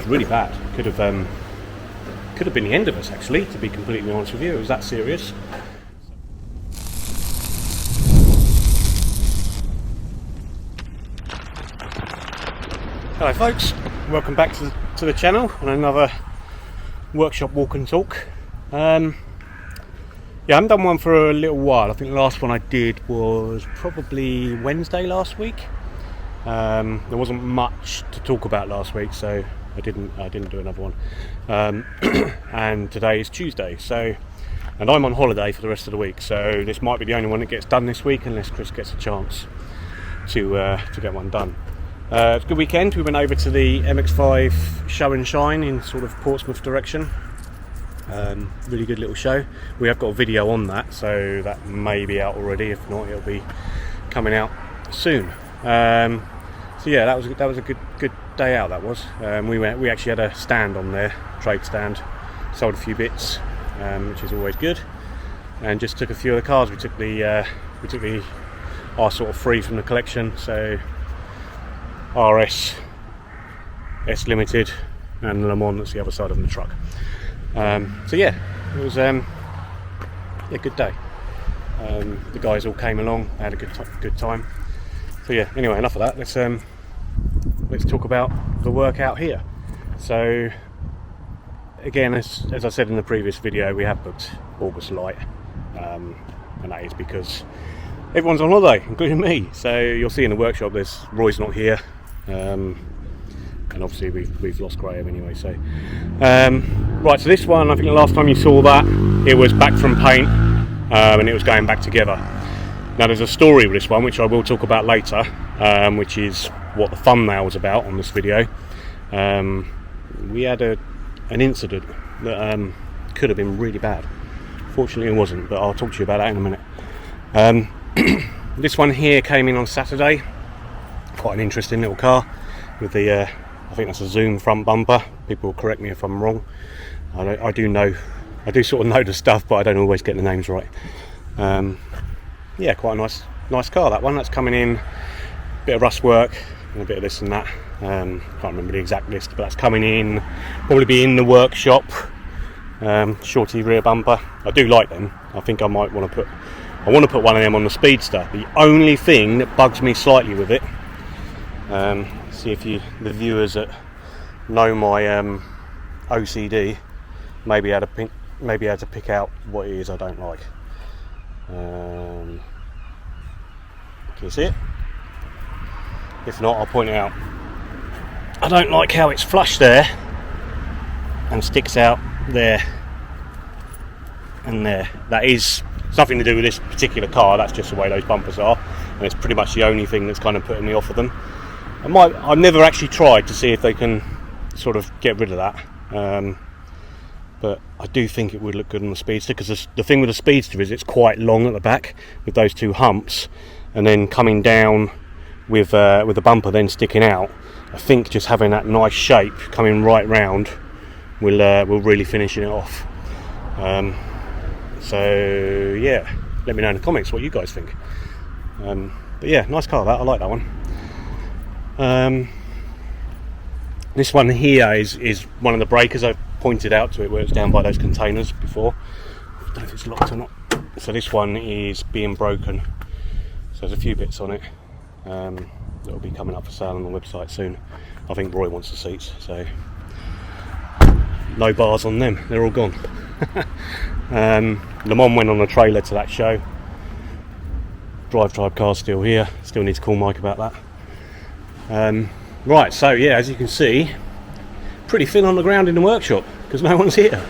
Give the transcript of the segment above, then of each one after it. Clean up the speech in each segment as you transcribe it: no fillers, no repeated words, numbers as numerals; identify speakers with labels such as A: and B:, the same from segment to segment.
A: was really bad. Could have been the end of us, actually, to be completely honest with you. It was that serious. Hello folks, welcome back to the channel on another workshop walk and talk. I haven't done one for a little while. I think the last one I did was probably Wednesday last week. There wasn't much to talk about last week, so I didn't do another one. And today is Tuesday, and I'm on holiday for the rest of the week, so this might be the only one that gets done this week unless Chris gets a chance to get one done. It's a good weekend. We went over to the MX5 show and shine in sort of Portsmouth direction. Really good little show. We have got a video on that, so that may be out already. If not, it'll be coming out soon. So yeah, that was a good day out. That was. We actually had a stand on there, trade stand. Sold a few bits, which is always good, and just took a few of the cars. We took the our sort of free from the collection, so RS, S Limited, and Le Mans. That's the other side of the truck. So yeah, it was a good day. The guys all came along. I had a good time. So yeah. Anyway, enough of that. Let's talk about the work out here. So again, as I said in the previous video, we have booked August Light, and that is because everyone's on holiday, including me. So you'll see in the workshop, Roy's not here, and obviously we've lost Graham anyway. So right, so this one, I think the last time you saw that, it was back from paint, and it was going back together. Now there's a story with this one, which I will talk about later, which is what the thumbnail was about on this video. We had an incident that could have been really bad. Fortunately it wasn't, but I'll talk to you about that in a minute. This one here came in on Saturday. Quite an interesting little car with the I think that's a Zoom front bumper. People will correct me if I'm wrong. I do sort of know the stuff, but I don't always get the names right. Yeah, quite a nice car, that one. That's coming in, a bit of rust work and a bit of this and that. Can't remember the exact list, but that's coming in, probably be in the workshop. Shorty rear bumper. I do like them. I think I might want to put one of them on the Speedster. The only thing that bugs me slightly with it, see if the viewers that know my OCD maybe had to pick out what it is I don't like. Can you see it? If not, I'll point it out. I don't like how it's flush there and sticks out there and there. That is nothing to do with this particular car. That's just the way those bumpers are, and it's pretty much the only thing that's kind of putting me off of them. I've never actually tried to see if they can sort of get rid of that, but I do think it would look good on the Speedster, because the thing with the Speedster is it's quite long at the back with those two humps, and then coming down with the bumper then sticking out. I think just having that nice shape coming right round will really finishing it off. So yeah, let me know in the comments what you guys think. But yeah, nice car that. I like that one. This one here is one of the breakers. I pointed out to it where it's down by those containers before. I don't know if it's locked or not. So this one is being broken. So there's a few bits on it that will be coming up for sale on the website soon. I think Roy wants the seats, so no bars on them. They're all gone. Le Mans went on a trailer to that show. Drive Tribe car's still here. Still need to call Mike about that. Right, so yeah, as you can see, pretty thin on the ground in the workshop because no one's here.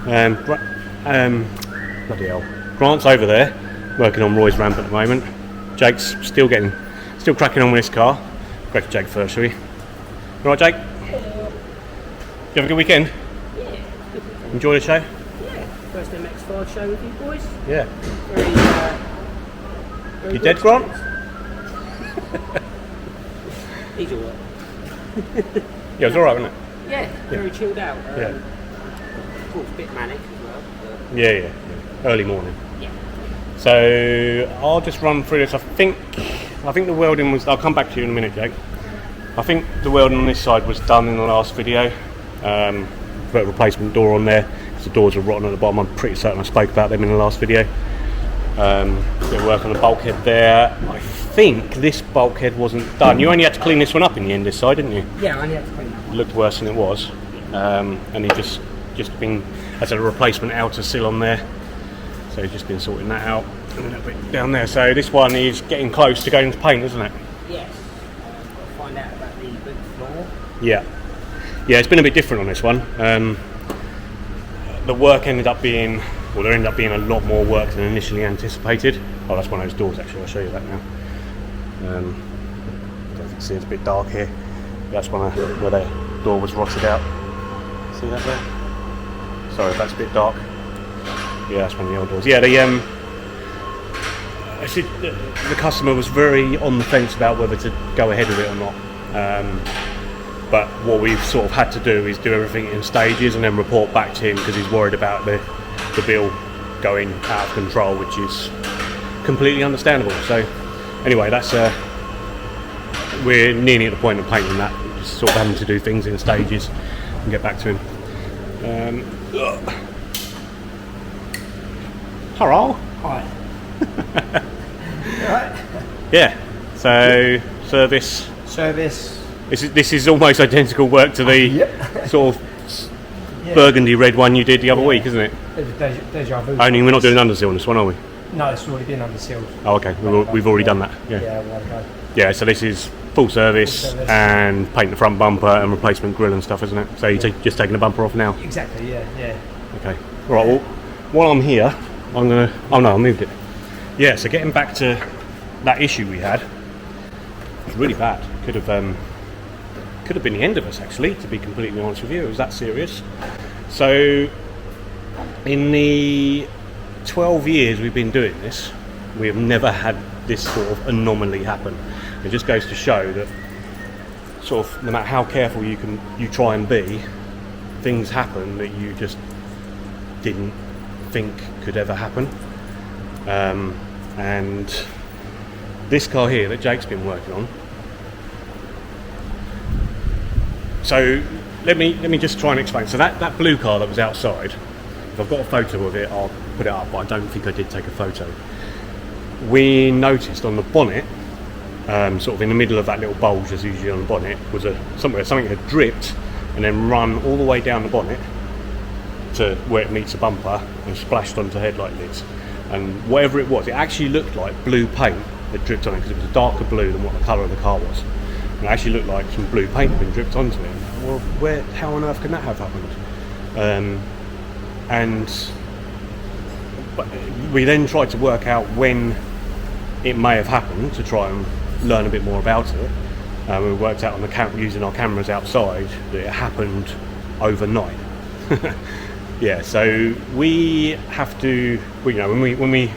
A: Bloody hell. Grant's over there working on Roy's ramp at the moment. Jake's still cracking on with this car. Go for Jake first, shall we? Alright, Jake?
B: Hello.
A: You have a good weekend?
B: Yeah.
A: Enjoy the show?
B: Yeah. First MX5 show with you boys.
A: Yeah.
B: Very
A: You dead, Grant?
B: He's alright.
A: Yeah, it was alright, wasn't it?
B: Yeah, very chilled out.
A: Yeah.
B: Of course, a bit manic as well. But
A: Yeah. Early morning.
B: yeah.
A: So I'll just run through this. I think the welding was. I'll come back to you in a minute, Jake. I think the welding on this side was done in the last video. Put a replacement door on there because the doors are rotten at the bottom. I'm pretty certain I spoke about them in the last video. Bit of work on the bulkhead there. I think this bulkhead wasn't done. You only had to clean this one up in the end, this side, didn't you?
B: Yeah, I only had to clean that one.
A: It looked worse than it was. And he just been, as a replacement outer sill on there. So he's just been sorting that out. And a little bit down there. So this one is getting close to going to paint, isn't it?
B: Yes. Got to find out about the boot floor.
A: Yeah. Yeah, it's been a bit different on this one. The work ended up being, well, there ended up being a lot more work than initially anticipated. Oh, that's one of those doors actually, I'll show you that now. I don't know if you can see it's a bit dark here. That's one where the door was rotted out. See that there? Sorry if that's a bit dark. Yeah, that's one of the old doors. Yeah, the customer was very on the fence about whether to go ahead with it or not. But what we've sort of had to do is do everything in stages and then report back to him because he's worried about the bill going out of control, which is completely understandable. So anyway, that's we're nearly at the point of painting that. We're just sort of having to do things in stages and get back to him. Hello.
B: Hi. Right.
A: Yeah. So service. This is almost identical work to the sort of burgundy red one you did the other week, isn't it?
B: Deja vu.
A: Only we're not doing undersill on this one, are we?
B: No, it's already been undersealed.
A: Oh, okay. We've already done that. Yeah.
B: Yeah, a while ago.
A: Yeah. So this is full service and paint the front bumper and replacement grille and stuff, isn't it? So you're just taking the bumper off now.
B: Exactly. Yeah.
A: Okay. All right. Well, while I'm here, I'm gonna. Oh no, I moved it. Yeah. So getting back to that issue we had, it was really bad. Could have been the end of us, actually, to be completely honest with you. It was that serious. So in the 12 years we've been doing this, we have never had this sort of anomaly happen. It just goes to show that sort of no matter how careful you try and be, things happen that you just didn't think could ever happen. And this car here that Jake's been working on, so let me just try and explain. So that blue car that was outside, if I've got a photo of it, I'll put it up, but I don't think I did take a photo. We noticed on the bonnet, sort of in the middle of that little bulge that's usually on the bonnet, was something had dripped and then run all the way down the bonnet to where it meets the bumper and splashed onto headlight lids. And whatever it was, it actually looked like blue paint that dripped on it because it was a darker blue than what the colour of the car was. And it actually looked like some blue paint had been dripped onto it. Well, how on earth can that have happened? But we then tried to work out when it may have happened to try and learn a bit more about it. We worked out on using our cameras outside that it happened overnight. Yeah, so we have to, when we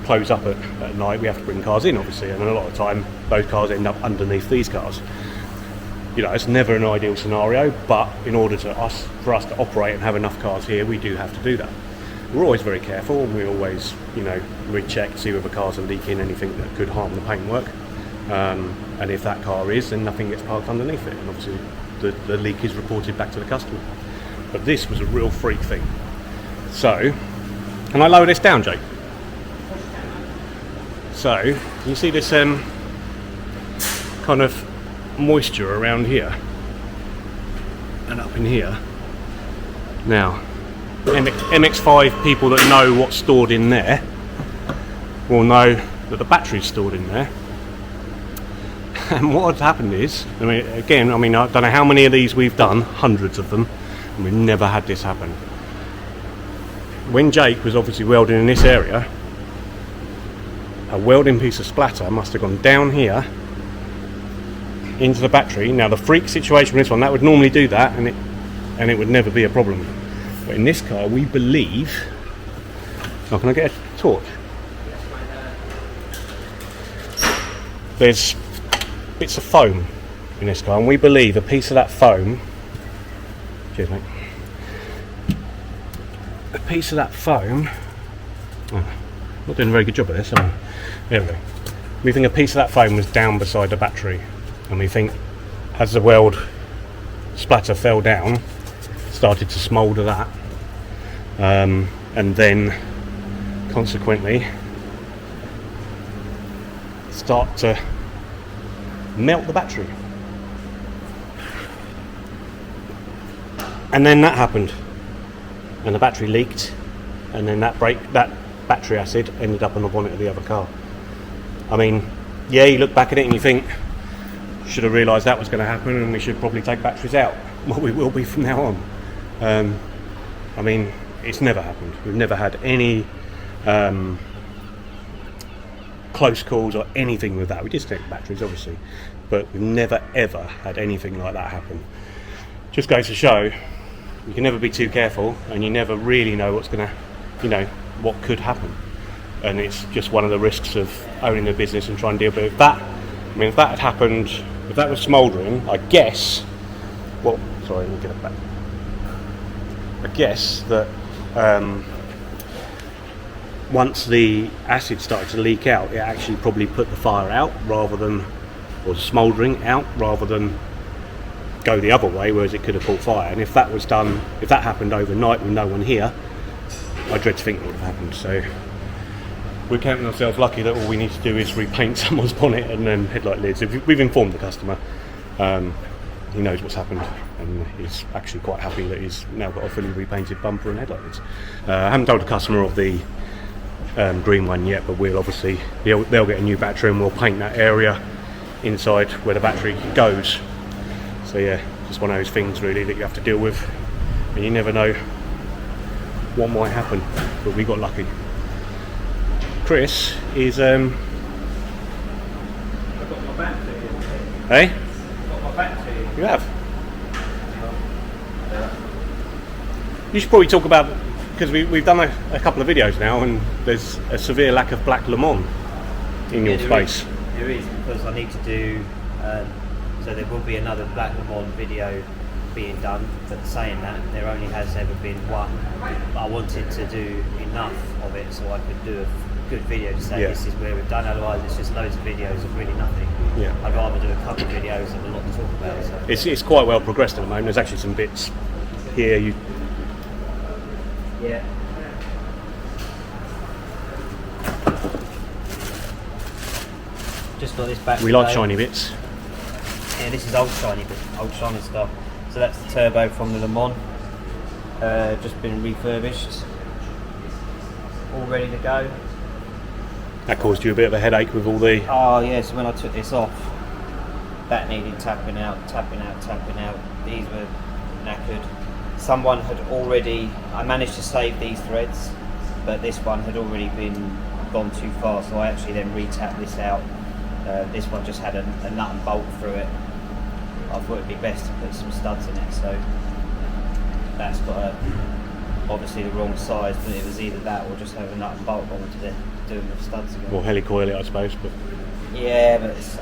A: close up at night, we have to bring cars in, obviously, and a lot of the time those cars end up underneath these cars. It's never an ideal scenario, but in order for us to operate and have enough cars here, we do have to do that. We're always very careful, and we always, recheck, see whether cars are leaking anything that could harm the paintwork. And if that car is, then nothing gets parked underneath it, and obviously the leak is reported back to the customer. But this was a real freak thing. So, can I lower this down, Jake? So, you see this kind of moisture around here and up in here. Now, MX-5 people that know what's stored in there will know that the battery's stored in there. And what had happened is, I don't know how many of these we've done, hundreds of them, and we've never had this happen. When Jake was obviously welding in this area, a welding piece of splatter must have gone down here into the battery. Now the freak situation with this one, that would normally do that and it would never be a problem. But in this car, we believe... Oh, can I get a torch? There's bits of foam in this car, and we believe a piece of that foam... Cheers, mate. A piece of that foam... Oh, not doing a very good job of this, am I? There we go. We think a piece of that foam was down beside the battery, and we think as the weld splatter fell down, started to smoulder that, and then consequently start to melt the battery. And then that happened, and the battery leaked, and then that battery acid ended up on the bonnet of the other car. I mean, yeah, you look back at it and you think, should have realised that was going to happen, and we should probably take batteries out. Well, we will be from now on. I mean, it's never happened. We've never had any close calls or anything with that. We disconnect batteries, obviously, but we've never ever had anything like that happen. Just goes to show, you can never be too careful, and you never really know what's going to, what could happen. And it's just one of the risks of owning a business and trying to deal with that. I mean, if that had happened, if that was smouldering, I guess, sorry, let me get it back. I guess that once the acid started to leak out, it actually probably put the fire out or smouldering out, rather than go the other way, whereas it could have caught fire. And if that happened overnight with no one here, I dread to think what would have happened. So we're counting ourselves lucky that all we need to do is repaint someone's bonnet and then headlight lids. We've informed the customer, he knows what's happened, and he's actually quite happy that he's now got a fully repainted bumper and headlight lids. I haven't told the customer of the green one yet, but they'll get a new battery, and we'll paint that area inside where the battery goes. So yeah, just one of those things really that you have to deal with, and you never know what might happen, but we got lucky. Chris is
B: I've got my back to you.
A: Hey?
B: I've got my back to you.
A: You have? You should probably talk about, because we've done a couple of videos now, and there's a severe lack of black Le Mans in your space.
B: There is, because I need to do, so there will be another black Le Mans video being done, but saying that, there only has ever been one. I wanted to do enough of it so I could do a good video to say this is where we've done, otherwise it's just loads of videos of really nothing.
A: Yeah.
B: I'd rather do a couple of videos and a lot to talk about. So.
A: It's quite well progressed at the moment. There's actually some bits here
B: Yeah. Just got this back.
A: We like shiny bits.
B: Yeah, this is old shiny stuff. So that's the turbo from the Le Mans. Just been refurbished. All ready to go.
A: That caused you a bit of a headache with all the...
B: Oh yeah, so when I took this off, that needed tapping out. These were knackered. Someone had already, I managed to save these threads, but this one had already gone too far, so I actually then re-tapped this out. This one just had a nut and bolt through it. I thought it'd be best to put some studs in it, so that's got obviously the wrong size, but it was either that or just have a nut and bolt on to doing the studs again.
A: Or helicoil it, I suppose, but...
B: Yeah, but it's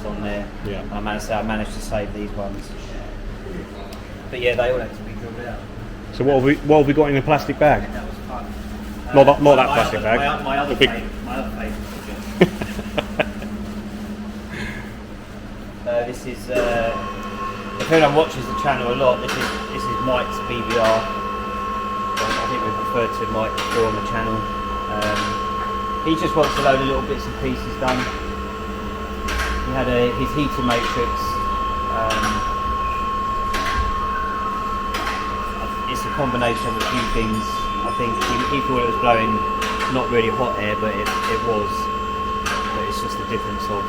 B: on there.
A: Yeah.
B: I managed to save these ones. But yeah, they all had to be drilled out.
A: So what have we got in a plastic bag?
B: That was fun.
A: Not that plastic bag.
B: My other favourite this is if anyone watches the channel a lot, this is Mike's BBR. I think we've referred to Mike before on the channel. He just wants a load of little bits and pieces done. He had his heater matrix. It's a combination of a few things. I think he thought it was blowing not really hot air, but it was. But it's just the difference of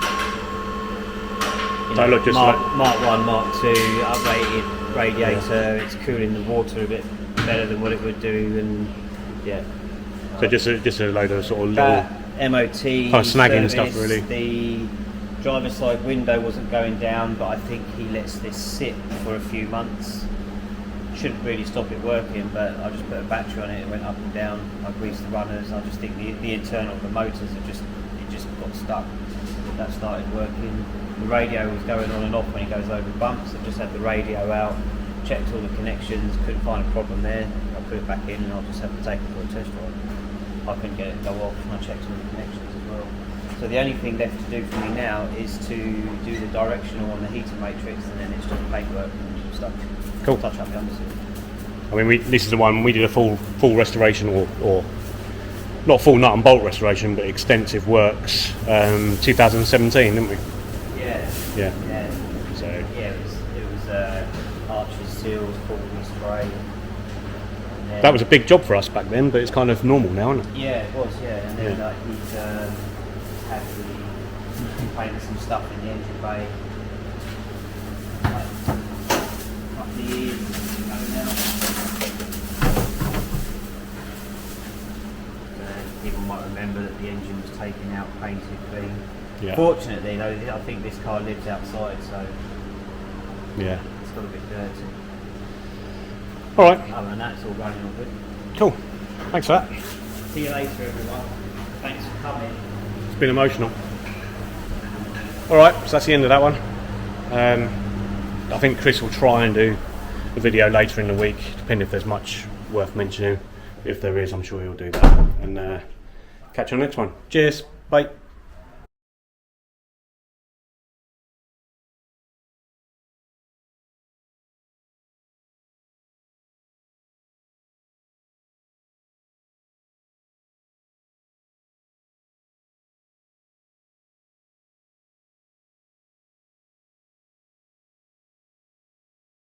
B: Mark 1, Mark 2, uprated radiator. It's cooling the water a bit better than what it would do, and yeah.
A: So just a load of sort of little
B: MOT
A: snagging
B: service,
A: stuff, really.
B: The driver's side window wasn't going down, but I think he lets this sit for a few months. Shouldn't really stop it working, but I just put a battery on it. It went up and down. I greased the runners. I just think the internal of the motors just got stuck. That started working. The radio was going on and off when it goes over bumps. I just had the radio out, checked all the connections, couldn't find a problem there. I put it back in, and I'll just have to take it for a test drive. I couldn't get it to go off, and I checked all the connections as well. So the only thing left to do for me now is to do the directional on the heater matrix, and then it's just paintwork and stuff.
A: Cool.
B: Touch up the underside.
A: I mean, this is the one we did a full restoration, or not full nut and bolt restoration, but extensive works. 2017, didn't we?
B: Yeah.
A: Yeah.
B: Yeah.
A: So
B: Yeah, it was arches, seals, full spray.
A: that was a big job for us back then, but it's kind of normal now, isn't it?
B: Yeah, it was. Yeah, and then
A: Yeah.
B: like he'd had the painted some stuff in the engine bay. Like the ears going out. People might remember that the engine was taken out, painted, clean.
A: Yeah.
B: Fortunately, though, I think this car lives outside, so
A: Yeah.
B: it's got a bit dirty.
A: All right.
B: Other than that, it's all running all good.
A: Cool. Thanks for that.
B: See you later, everyone. Thanks for coming.
A: It's been emotional. All right. So that's the end of that one. I think Chris will try and do a video later in the week, depending if there's much worth mentioning. If there is, I'm sure he'll do that. And catch you on the next one. Cheers. Bye.